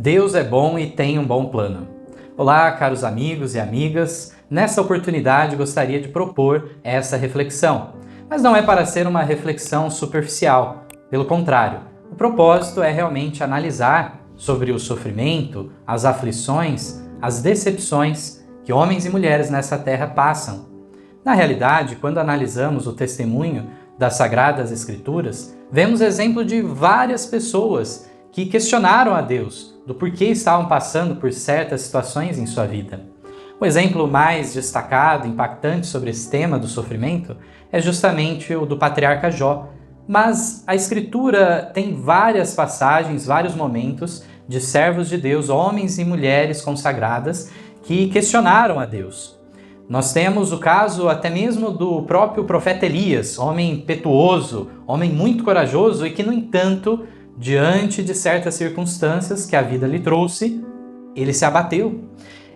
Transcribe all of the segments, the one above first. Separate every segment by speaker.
Speaker 1: Deus é bom e tem um bom plano. Olá, caros amigos e amigas. Nessa oportunidade gostaria de propor essa reflexão, mas não é para ser uma reflexão superficial. Pelo contrário, o propósito é realmente analisar sobre o sofrimento, as aflições, as decepções que homens e mulheres nessa terra passam. Na realidade, quando analisamos o testemunho das Sagradas Escrituras, vemos exemplo de várias pessoas que questionaram a Deus do porquê estavam passando por certas situações em sua vida. O exemplo mais destacado, impactante sobre esse tema do sofrimento é justamente o do patriarca Jó. Mas a Escritura tem várias passagens, vários momentos de servos de Deus, homens e mulheres consagradas, que questionaram a Deus. Nós temos o caso até mesmo do próprio profeta Elias, homem impetuoso, homem muito corajoso e que, no entanto, diante de certas circunstâncias que a vida lhe trouxe, ele se abateu.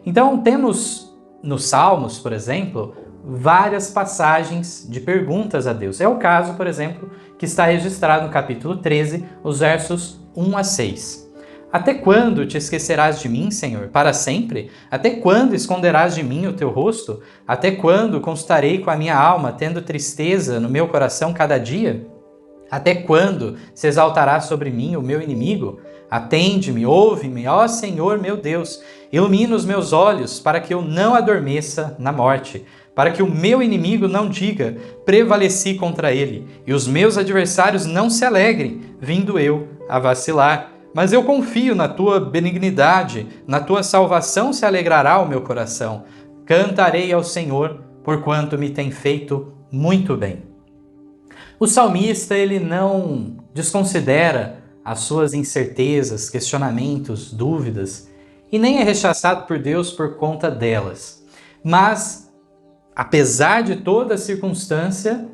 Speaker 1: Então temos nos Salmos, por exemplo, várias passagens de perguntas a Deus. É o caso, por exemplo, que está registrado no capítulo 13, os versos 1 a 6. Até quando te esquecerás de mim, Senhor? Para sempre? Até quando esconderás de mim o teu rosto? Até quando constarei com a minha alma, tendo tristeza no meu coração cada dia? Até quando se exaltará sobre mim o meu inimigo? Atende-me, ouve-me, ó Senhor meu Deus, ilumina os meus olhos para que eu não adormeça na morte, para que o meu inimigo não diga, prevaleci contra ele, e os meus adversários não se alegrem, vindo eu a vacilar. Mas eu confio na tua benignidade, na tua salvação se alegrará o meu coração. Cantarei ao Senhor, porquanto me tem feito muito bem. O salmista, ele não desconsidera as suas incertezas, questionamentos, dúvidas, e nem é rechaçado por Deus por conta delas. Mas, apesar de toda a circunstância,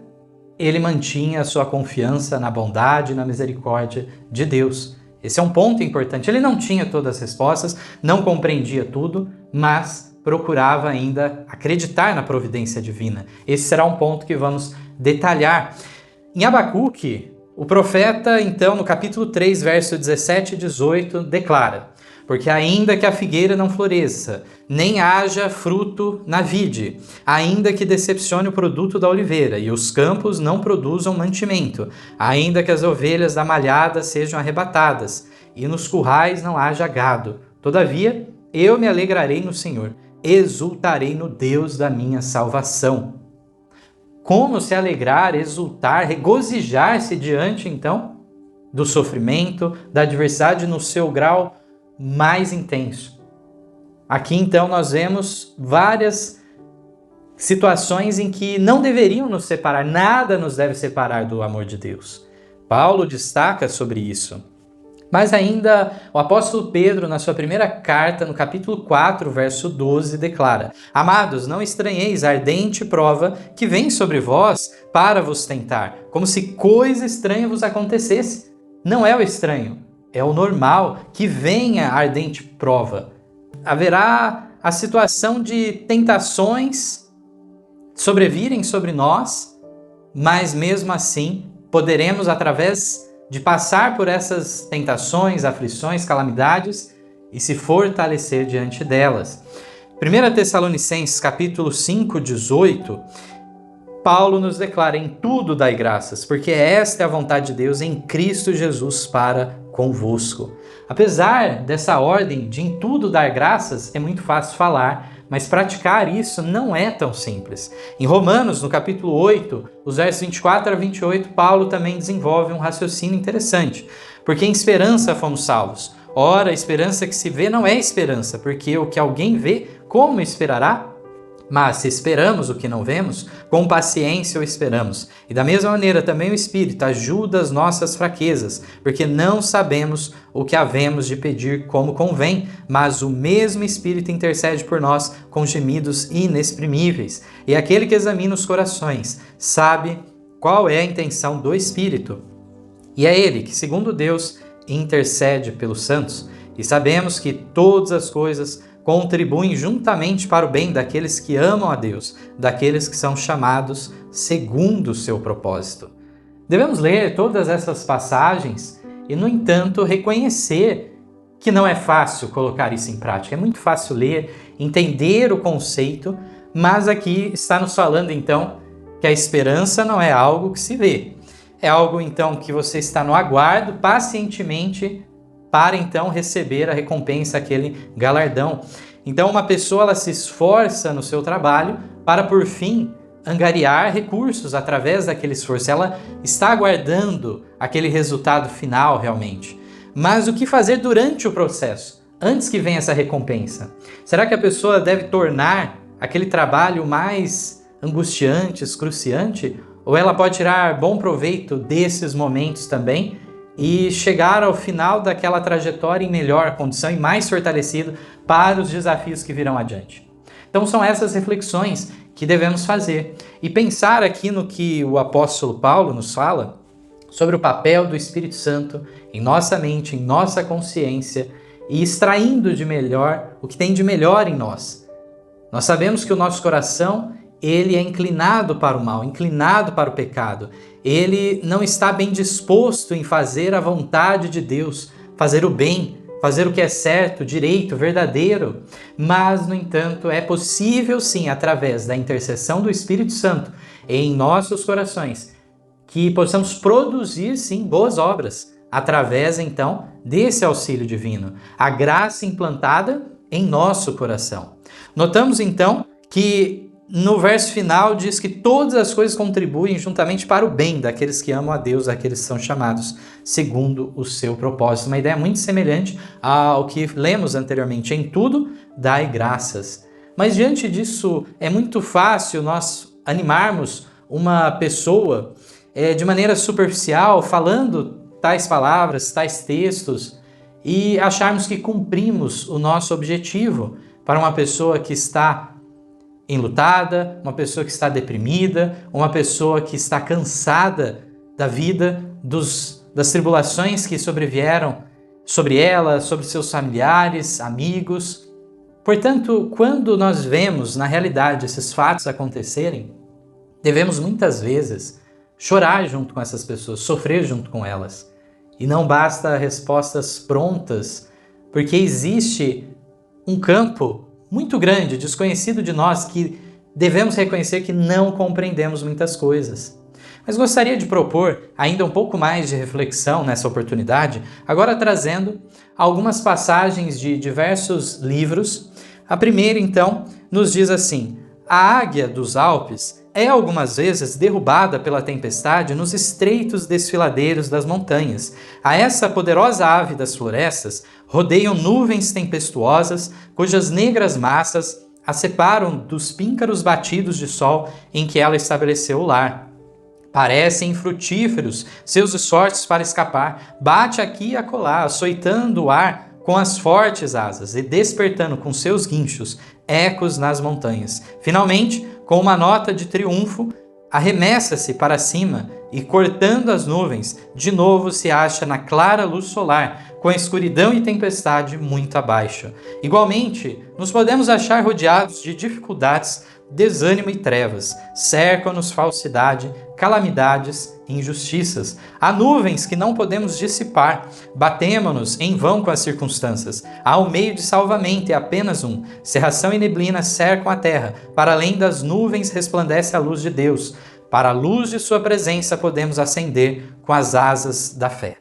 Speaker 1: ele mantinha a sua confiança na bondade e na misericórdia de Deus. Esse é um ponto importante. Ele não tinha todas as respostas, não compreendia tudo, mas procurava ainda acreditar na providência divina. Esse será um ponto que vamos detalhar. Em Abacuque, o profeta, então, no capítulo 3, verso 17 e 18, declara: porque ainda que a figueira não floresça, nem haja fruto na vide, ainda que decepcione o produto da oliveira, e os campos não produzam mantimento, ainda que as ovelhas da malhada sejam arrebatadas, e nos currais não haja gado, todavia eu me alegrarei no Senhor, exultarei no Deus da minha salvação. Como se alegrar, exultar, regozijar-se diante, então, do sofrimento, da adversidade no seu grau mais intenso. Aqui, então, nós vemos várias situações em que não deveriam nos separar, nada nos deve separar do amor de Deus. Paulo destaca sobre isso. Mas ainda o apóstolo Pedro, na sua primeira carta, no capítulo 4, verso 12, declara: amados, não estranheis a ardente prova que vem sobre vós para vos tentar, como se coisa estranha vos acontecesse. Não é o estranho, é o normal, que venha a ardente prova. Haverá a situação de tentações sobrevirem sobre nós, mas mesmo assim poderemos, através de passar por essas tentações, aflições, calamidades e se fortalecer diante delas. 1 Tessalonicenses capítulo 5, 18, Paulo nos declara: em tudo dai graças, porque esta é a vontade de Deus em Cristo Jesus para convosco. Apesar dessa ordem de em tudo dar graças, é muito fácil falar, mas praticar isso não é tão simples. Em Romanos, no capítulo 8, os versos 24 a 28, Paulo também desenvolve um raciocínio interessante. Porque em esperança fomos salvos. Ora, a esperança que se vê não é esperança, porque o que alguém vê, como esperará? Mas se esperamos o que não vemos, com paciência o esperamos. E da mesma maneira também o Espírito ajuda as nossas fraquezas, porque não sabemos o que havemos de pedir como convém, mas o mesmo Espírito intercede por nós com gemidos inexprimíveis. E aquele que examina os corações sabe qual é a intenção do Espírito. E é ele que, segundo Deus, intercede pelos santos. E sabemos que todas as coisas contribuem juntamente para o bem daqueles que amam a Deus, daqueles que são chamados segundo o seu propósito. Devemos ler todas essas passagens e, no entanto, reconhecer que não é fácil colocar isso em prática. É muito fácil ler, entender o conceito, mas aqui está nos falando então que a esperança não é algo que se vê. É algo então que você está no aguardo pacientemente para então receber a recompensa, aquele galardão. Então uma pessoa ela se esforça no seu trabalho para por fim angariar recursos através daquele esforço. Ela está aguardando aquele resultado final realmente. Mas o que fazer durante o processo, antes que venha essa recompensa? Será que a pessoa deve tornar aquele trabalho mais angustiante, excruciante? Ou ela pode tirar bom proveito desses momentos também e chegar ao final daquela trajetória em melhor condição e mais fortalecido para os desafios que virão adiante? Então são essas reflexões que devemos fazer e pensar aqui no que o apóstolo Paulo nos fala sobre o papel do Espírito Santo em nossa mente, em nossa consciência e extraindo de melhor o que tem de melhor em nós. Nós sabemos que o nosso coração ele é inclinado para o mal, inclinado para o pecado. Ele não está bem disposto em fazer a vontade de Deus, fazer o bem, fazer o que é certo, direito, verdadeiro. Mas, no entanto, é possível sim, através da intercessão do Espírito Santo em nossos corações, que possamos produzir sim boas obras, através então desse auxílio divino, a graça implantada em nosso coração. Notamos então que no verso final diz que todas as coisas contribuem juntamente para o bem daqueles que amam a Deus, daqueles que são chamados segundo o seu propósito. Uma ideia muito semelhante ao que lemos anteriormente. Em tudo, dai graças. Mas diante disso, é muito fácil nós animarmos uma pessoa de maneira superficial, falando tais palavras, tais textos, e acharmos que cumprimos o nosso objetivo. Para uma pessoa que está enlutada, uma pessoa que está deprimida, uma pessoa que está cansada da vida, das tribulações que sobrevieram sobre ela, sobre seus familiares, amigos. Portanto, quando nós vemos na realidade esses fatos acontecerem, devemos muitas vezes chorar junto com essas pessoas, sofrer junto com elas. E não basta respostas prontas, porque existe um campo muito grande, desconhecido de nós, que devemos reconhecer que não compreendemos muitas coisas. Mas gostaria de propor ainda um pouco mais de reflexão nessa oportunidade, agora trazendo algumas passagens de diversos livros. A primeira, então, nos diz assim: a águia dos Alpes é algumas vezes derrubada pela tempestade nos estreitos desfiladeiros das montanhas. A essa poderosa ave das florestas rodeiam nuvens tempestuosas, cujas negras massas a separam dos píncaros batidos de sol em que ela estabeleceu o lar. Parecem infrutíferos seus esforços para escapar. Bate aqui e acolá, açoitando o ar com as fortes asas e despertando com seus guinchos ecos nas montanhas. Finalmente, com uma nota de triunfo, arremessa-se para cima e, cortando as nuvens, de novo se acha na clara luz solar, com a escuridão e tempestade muito abaixo. Igualmente, nos podemos achar rodeados de dificuldades, desânimo e trevas. Cercam-nos falsidade, calamidades e injustiças. Há nuvens que não podemos dissipar. Batemo-nos em vão com as circunstâncias. Há um meio de salvamento, é apenas um. Cerração e neblina cercam a terra. Para além das nuvens resplandece a luz de Deus. Para a luz de sua presença podemos ascender com as asas da fé.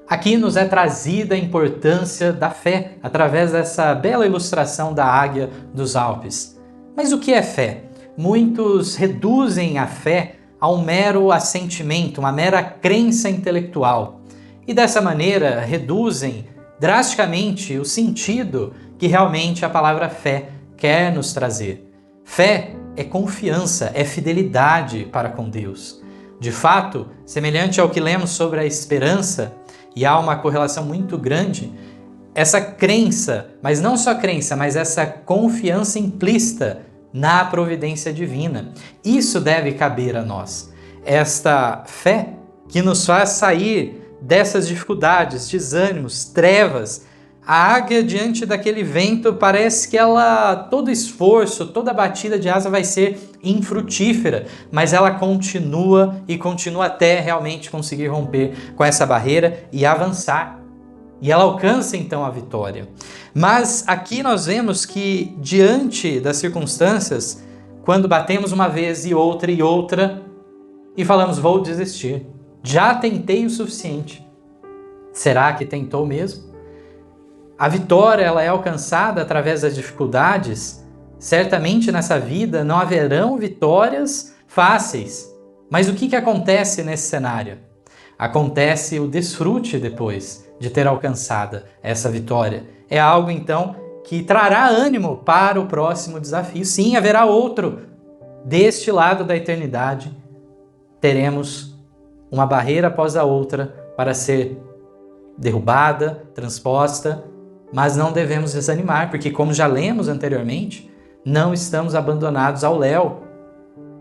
Speaker 1: Aqui nos é trazida a importância da fé, através dessa bela ilustração da águia dos Alpes. Mas o que é fé? Muitos reduzem a fé a um mero assentimento, uma mera crença intelectual. E dessa maneira reduzem drasticamente o sentido que realmente a palavra fé quer nos trazer. Fé é confiança, é fidelidade para com Deus. De fato, semelhante ao que lemos sobre a esperança, e há uma correlação muito grande, essa crença, mas não só crença, mas essa confiança implícita na providência divina. Isso deve caber a nós. Esta fé que nos faz sair dessas dificuldades, desânimos, trevas. A águia diante daquele vento parece que todo esforço, toda batida de asa vai ser infrutífera, mas ela continua e continua até realmente conseguir romper com essa barreira e avançar. e ela alcança então a vitória. Mas aqui nós vemos que diante das circunstâncias, quando batemos uma vez e outra e falamos, vou desistir, já tentei o suficiente. Será que tentou mesmo? A vitória ela é alcançada através das dificuldades. Certamente nessa vida não haverão vitórias fáceis. Mas o que acontece nesse cenário? Acontece o desfrute depois de ter alcançado essa vitória. É algo então que trará ânimo para o próximo desafio. Sim, haverá outro. Deste lado da eternidade, teremos uma barreira após a outra para ser derrubada, transposta, mas não devemos desanimar, porque como já lemos anteriormente, não estamos abandonados ao léu.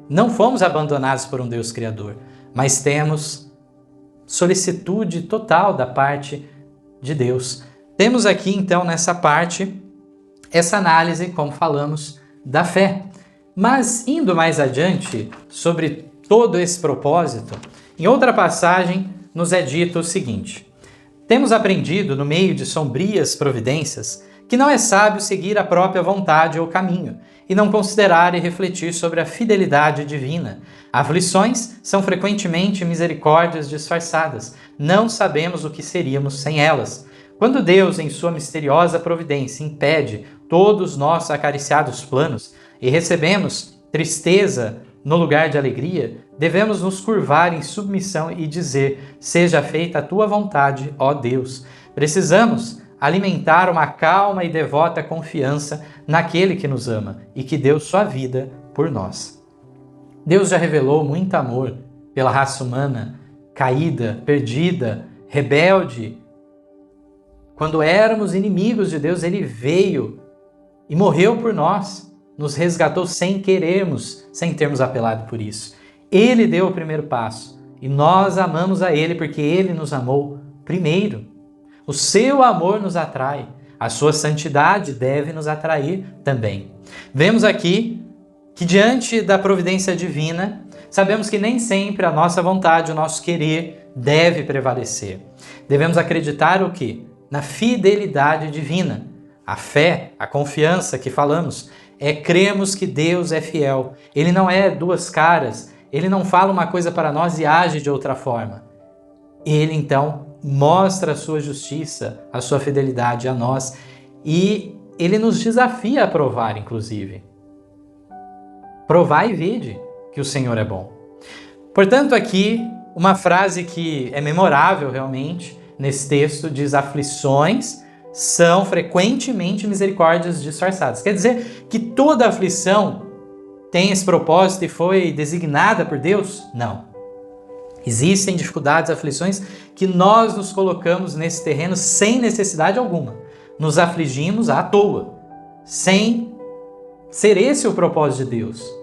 Speaker 1: Não fomos abandonados por um Deus Criador, mas temos solicitude total da parte de Deus. Temos aqui então nessa parte, essa análise, como falamos, da fé. Mas indo mais adiante sobre todo esse propósito, em outra passagem nos é dito o seguinte: temos aprendido, no meio de sombrias providências, que não é sábio seguir a própria vontade ou caminho, e não considerar e refletir sobre a fidelidade divina. Aflições são frequentemente misericórdias disfarçadas. Não sabemos o que seríamos sem elas. Quando Deus, em sua misteriosa providência, impede todos nossos acariciados planos e recebemos tristeza no lugar de alegria, devemos nos curvar em submissão e dizer: seja feita a tua vontade, ó Deus. Precisamos alimentar uma calma e devota confiança naquele que nos ama e que deu sua vida por nós. Deus já revelou muito amor pela raça humana, caída, perdida, rebelde. Quando éramos inimigos de Deus, Ele veio e morreu por nós, nos resgatou sem querermos, sem termos apelado por isso. Ele deu o primeiro passo e nós amamos a Ele porque Ele nos amou primeiro. O seu amor nos atrai, a sua santidade deve nos atrair também. Vemos aqui que diante da providência divina, sabemos que nem sempre a nossa vontade, o nosso querer deve prevalecer. Devemos acreditar o quê? Na fidelidade divina. A fé, a confiança que falamos, é cremos que Deus é fiel. Ele não é duas caras, Ele não fala uma coisa para nós e age de outra forma. Ele então mostra a sua justiça, a sua fidelidade a nós e Ele nos desafia a provar, inclusive. Provai e vede que o Senhor é bom. Portanto, aqui, uma frase que é memorável realmente nesse texto diz: aflições são frequentemente misericórdias disfarçadas. Quer dizer que toda aflição tem esse propósito e foi designada por Deus? Não. Existem dificuldades, aflições que nós nos colocamos nesse terreno sem necessidade alguma. Nos afligimos à toa, sem ser esse o propósito de Deus.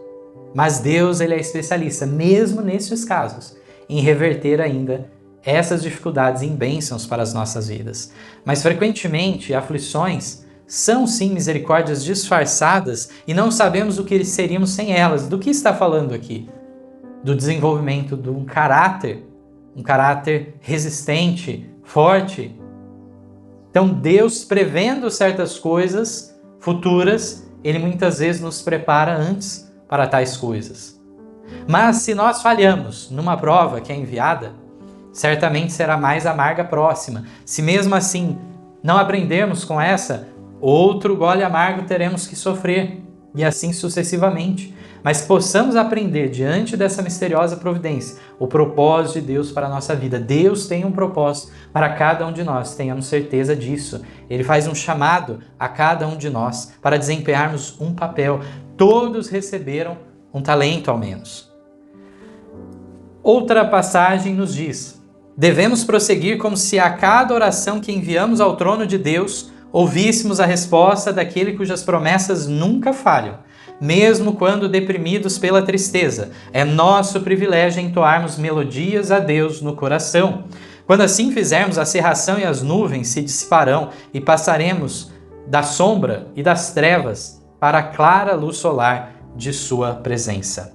Speaker 1: Mas Deus, Ele é especialista, mesmo nesses casos, em reverter ainda essas dificuldades em bênçãos para as nossas vidas. Mas frequentemente, aflições são sim misericórdias disfarçadas e não sabemos o que seríamos sem elas. Do que está falando aqui? Do desenvolvimento de um caráter resistente, forte. Então Deus, prevendo certas coisas futuras, Ele muitas vezes nos prepara antes para tais coisas. Mas se nós falhamos numa prova que é enviada, certamente será mais amarga a próxima. Se mesmo assim não aprendermos com essa, outro gole amargo teremos que sofrer, e assim sucessivamente. Mas possamos aprender diante dessa misteriosa providência o propósito de Deus para a nossa vida. Deus tem um propósito para cada um de nós, tenhamos certeza disso. Ele faz um chamado a cada um de nós para desempenharmos um papel. Todos receberam um talento ao menos. Outra passagem nos diz: devemos prosseguir como se a cada oração que enviamos ao trono de Deus ouvíssemos a resposta daquele cujas promessas nunca falham. Mesmo quando deprimidos pela tristeza, é nosso privilégio entoarmos melodias a Deus no coração. Quando assim fizermos, a cerração e as nuvens se dissiparão e passaremos da sombra e das trevas para a clara luz solar de sua presença.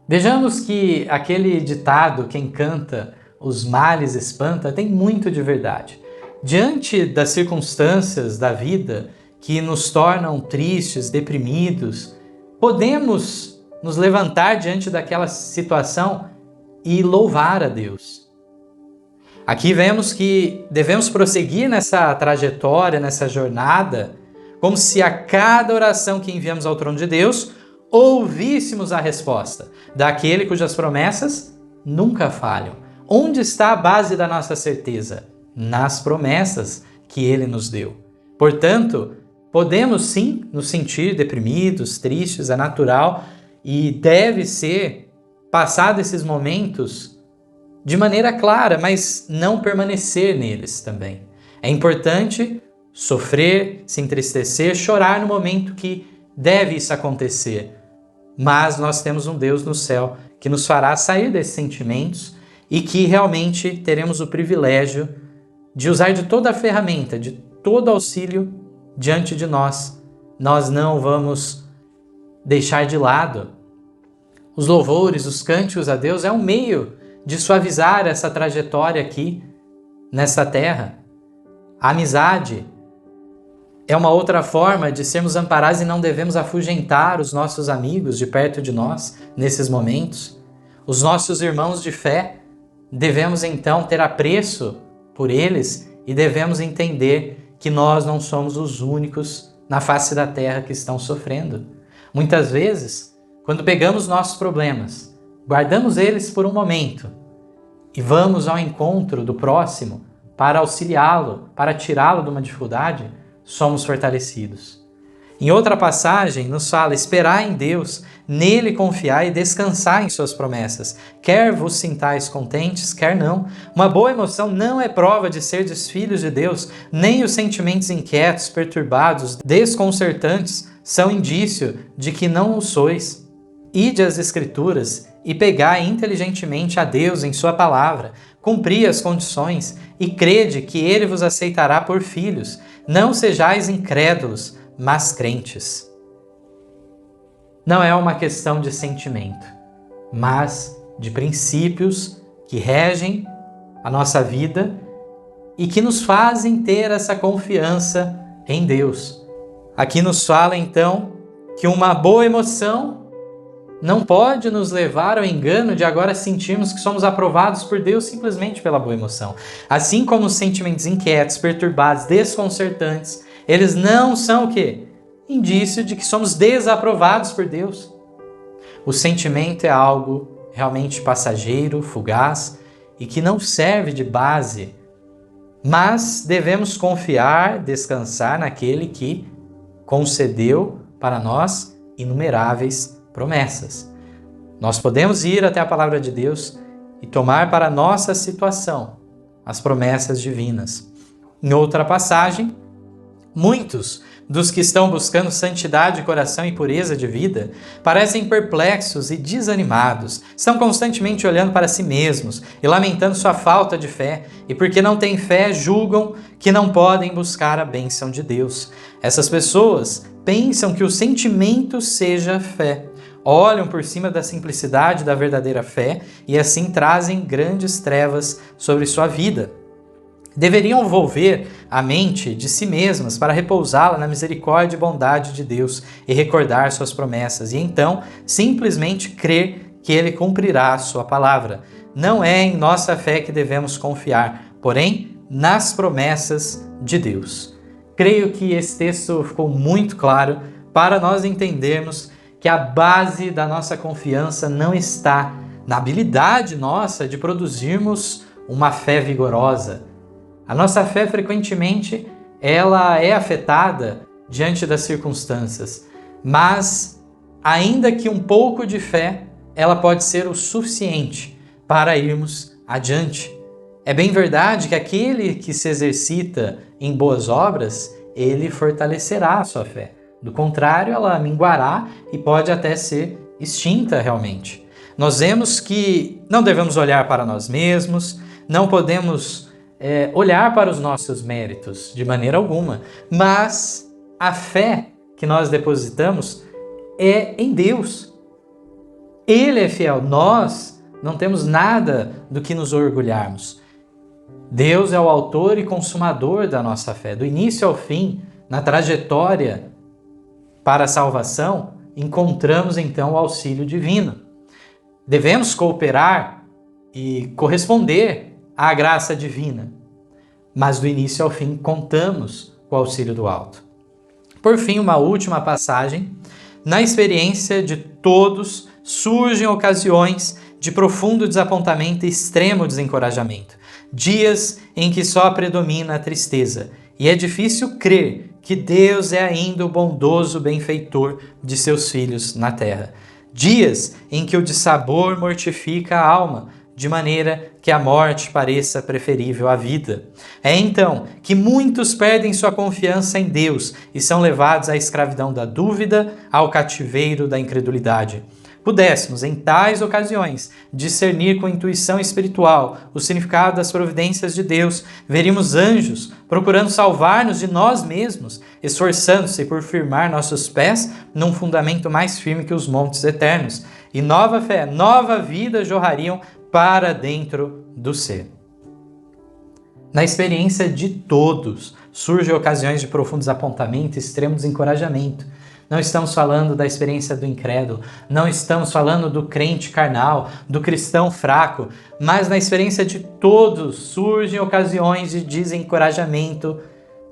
Speaker 1: Vejamos que aquele ditado, quem canta os males espanta, tem muito de verdade. Diante das circunstâncias da vida que nos tornam tristes, deprimidos, podemos nos levantar diante daquela situação e louvar a Deus. Aqui vemos que devemos prosseguir nessa trajetória, nessa jornada, como se a cada oração que enviamos ao trono de Deus, ouvíssemos a resposta daquele cujas promessas nunca falham. Onde está a base da nossa certeza? Nas promessas que Ele nos deu. Portanto, podemos sim nos sentir deprimidos, tristes, é natural e deve ser passado esses momentos de maneira clara, mas não permanecer neles também. É importante sofrer, se entristecer, chorar no momento que deve isso acontecer. Mas nós temos um Deus no céu que nos fará sair desses sentimentos e que realmente teremos o privilégio de usar de toda a ferramenta, de todo auxílio diante de nós. Nós não vamos deixar de lado. Os louvores, os cânticos a Deus é um meio de suavizar essa trajetória aqui, nessa terra. A amizade é uma outra forma de sermos amparados e não devemos afugentar os nossos amigos de perto de nós nesses momentos. Os nossos irmãos de fé, devemos então ter apreço por eles e devemos entender que nós não somos os únicos na face da terra que estão sofrendo. Muitas vezes, quando pegamos nossos problemas, guardamos eles por um momento e vamos ao encontro do próximo para auxiliá-lo, para tirá-lo de uma dificuldade, somos fortalecidos. Em outra passagem, nos fala esperar em Deus, nele confiar e descansar em suas promessas. Quer vos sintais contentes, quer não. Uma boa emoção não é prova de serdes filhos de Deus, nem os sentimentos inquietos, perturbados, desconcertantes são indício de que não o sois. Ide às Escrituras e pegai inteligentemente a Deus em sua palavra, cumpri as condições e crede que ele vos aceitará por filhos. Não sejais incrédulos, mas crentes. Não é uma questão de sentimento, mas de princípios que regem a nossa vida e que nos fazem ter essa confiança em Deus. Aqui nos fala então que uma boa emoção não pode nos levar ao engano de agora sentirmos que somos aprovados por Deus simplesmente pela boa emoção. Assim como os sentimentos inquietos, perturbados, desconcertantes, eles não são o quê? Indício de que somos desaprovados por Deus. O sentimento é algo realmente passageiro, fugaz e que não serve de base, mas devemos confiar, descansar naquele que concedeu para nós inumeráveis promessas. Nós podemos ir até a palavra de Deus e tomar para a nossa situação as promessas divinas. Em outra passagem, muitos dos que estão buscando santidade de coração e pureza de vida parecem perplexos e desanimados, estão constantemente olhando para si mesmos e lamentando sua falta de fé, e porque não têm fé, julgam que não podem buscar a bênção de Deus. Essas pessoas pensam que o sentimento seja fé, olham por cima da simplicidade da verdadeira fé e assim trazem grandes trevas sobre sua vida. Deveriam volver a mente de si mesmas para repousá-la na misericórdia e bondade de Deus e recordar suas promessas, e então simplesmente crer que Ele cumprirá a sua palavra. Não é em nossa fé que devemos confiar, porém nas promessas de Deus. Creio que esse texto ficou muito claro para nós entendermos que a base da nossa confiança não está na habilidade nossa de produzirmos uma fé vigorosa. A nossa fé, frequentemente, ela é afetada diante das circunstâncias, mas, ainda que um pouco de fé, ela pode ser o suficiente para irmos adiante. É bem verdade que aquele que se exercita em boas obras, ele fortalecerá a sua fé. Do contrário, ela minguará e pode até ser extinta realmente. Nós vemos que não devemos olhar para nós mesmos, não podemos olhar para os nossos méritos de maneira alguma, mas a fé que nós depositamos é em Deus. Ele é fiel, nós não temos nada do que nos orgulharmos. Deus é o autor e consumador da nossa fé. Do início ao fim, na trajetória para a salvação, encontramos então o auxílio divino. Devemos cooperar e corresponder à graça divina, mas do início ao fim contamos com o auxílio do alto. Por fim, uma última passagem. Na experiência de todos surgem ocasiões de profundo desapontamento e extremo desencorajamento. Dias em que só predomina a tristeza. E é difícil crer que Deus é ainda o bondoso benfeitor de seus filhos na terra. Dias em que o dissabor mortifica a alma, de maneira que a morte pareça preferível à vida. É então que muitos perdem sua confiança em Deus e são levados à escravidão da dúvida, ao cativeiro da incredulidade. Pudéssemos, em tais ocasiões, discernir com intuição espiritual o significado das providências de Deus, veríamos anjos procurando salvar-nos de nós mesmos, esforçando-se por firmar nossos pés num fundamento mais firme que os montes eternos, e nova fé, nova vida jorrariam para dentro do ser. Na experiência de todos, surgem ocasiões de profundo desapontamento e extremo desencorajamento. Não estamos falando da experiência do incrédulo, não estamos falando do crente carnal, do cristão fraco, mas na experiência de todos surgem ocasiões de desencorajamento,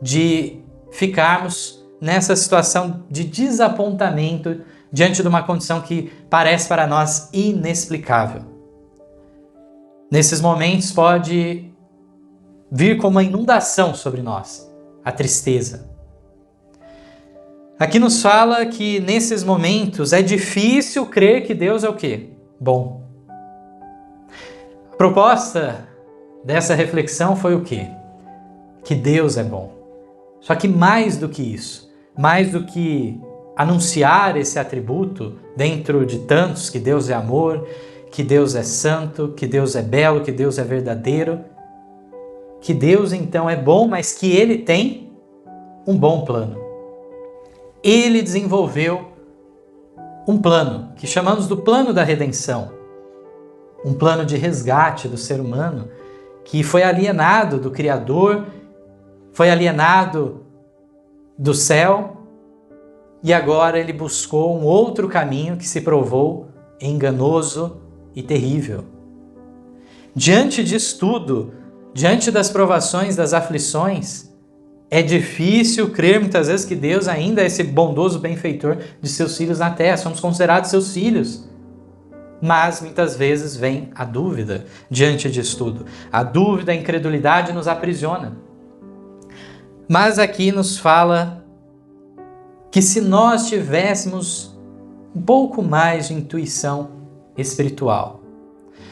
Speaker 1: de ficarmos nessa situação de desapontamento diante de uma condição que parece para nós inexplicável. Nesses momentos pode vir como uma inundação sobre nós a tristeza. Aqui nos fala que nesses momentos é difícil crer que Deus é o quê? Bom. A proposta dessa reflexão foi o quê? Que Deus é bom. Só que mais do que isso, mais do que anunciar esse atributo dentro de tantos, que Deus é amor, que Deus é santo, que Deus é belo, que Deus é verdadeiro, que Deus então é bom, mas que Ele tem um bom plano. Ele desenvolveu um plano que chamamos do plano da redenção, um plano de resgate do ser humano que foi alienado do Criador, foi alienado do céu e agora ele buscou um outro caminho que se provou enganoso e terrível. Diante disso tudo, diante das provações, das aflições, é difícil crer muitas vezes que Deus ainda é esse bondoso benfeitor de seus filhos na terra. Somos considerados seus filhos. Mas muitas vezes vem a dúvida diante disso tudo. A dúvida, a incredulidade nos aprisiona. Mas aqui nos fala que se nós tivéssemos um pouco mais de intuição espiritual,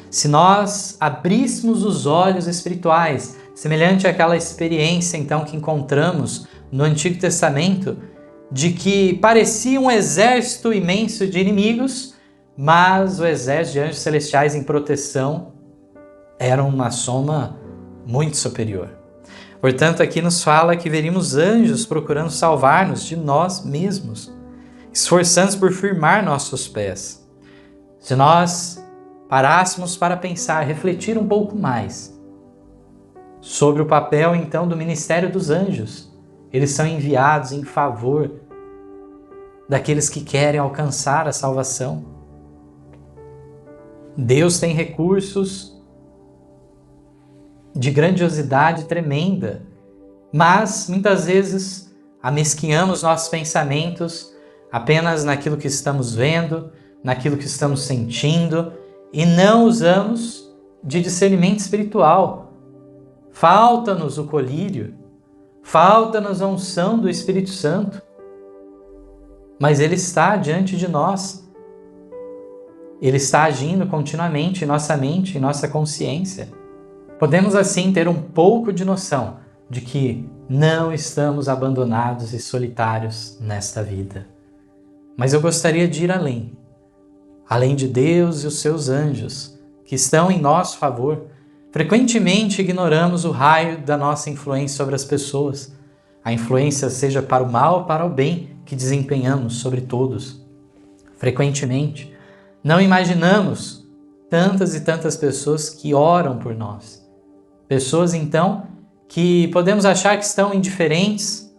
Speaker 1: se nós abríssemos os olhos espirituais, semelhante àquela experiência então que encontramos no Antigo Testamento, de que parecia um exército imenso de inimigos, mas o exército de anjos celestiais em proteção era uma soma muito superior. Portanto, aqui nos fala que veríamos anjos procurando salvar-nos de nós mesmos, esforçando-se por firmar nossos pés. Se nós parássemos para pensar, refletir um pouco mais sobre o papel, então, do ministério dos anjos. Eles são enviados em favor daqueles que querem alcançar a salvação. Deus tem recursos de grandiosidade tremenda, mas muitas vezes amesquinhamos nossos pensamentos apenas naquilo que estamos vendo, naquilo que estamos sentindo e não usamos de discernimento espiritual. Falta-nos o colírio, falta-nos a unção do Espírito Santo, mas Ele está diante de nós. Ele está agindo continuamente em nossa mente, em nossa consciência. Podemos assim ter um pouco de noção de que não estamos abandonados e solitários nesta vida. Mas eu gostaria de ir além. Além de Deus e os seus anjos, que estão em nosso favor, frequentemente ignoramos o raio da nossa influência sobre as pessoas. A influência seja para o mal ou para o bem que desempenhamos sobre todos. Frequentemente, não imaginamos tantas e tantas pessoas que oram por nós, Pessoas, então, que podemos achar que estão indiferentes,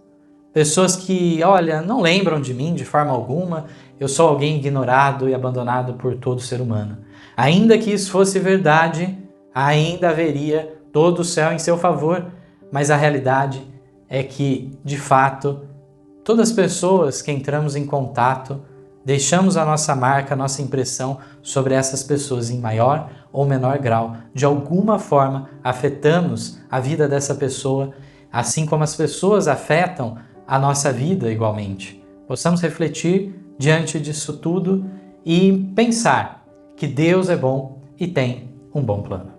Speaker 1: pessoas que, olha, não lembram de mim de forma alguma, eu sou alguém ignorado e abandonado por todo ser humano. Ainda que isso fosse verdade, ainda haveria todo o céu em seu favor, mas a realidade é que, de fato, todas as pessoas que entramos em contato, deixamos a nossa marca, a nossa impressão sobre essas pessoas em maior ou menor grau. De alguma forma, afetamos a vida dessa pessoa, assim como as pessoas afetam a nossa vida igualmente. Possamos refletir diante disso tudo e pensar que Deus é bom e tem um bom plano.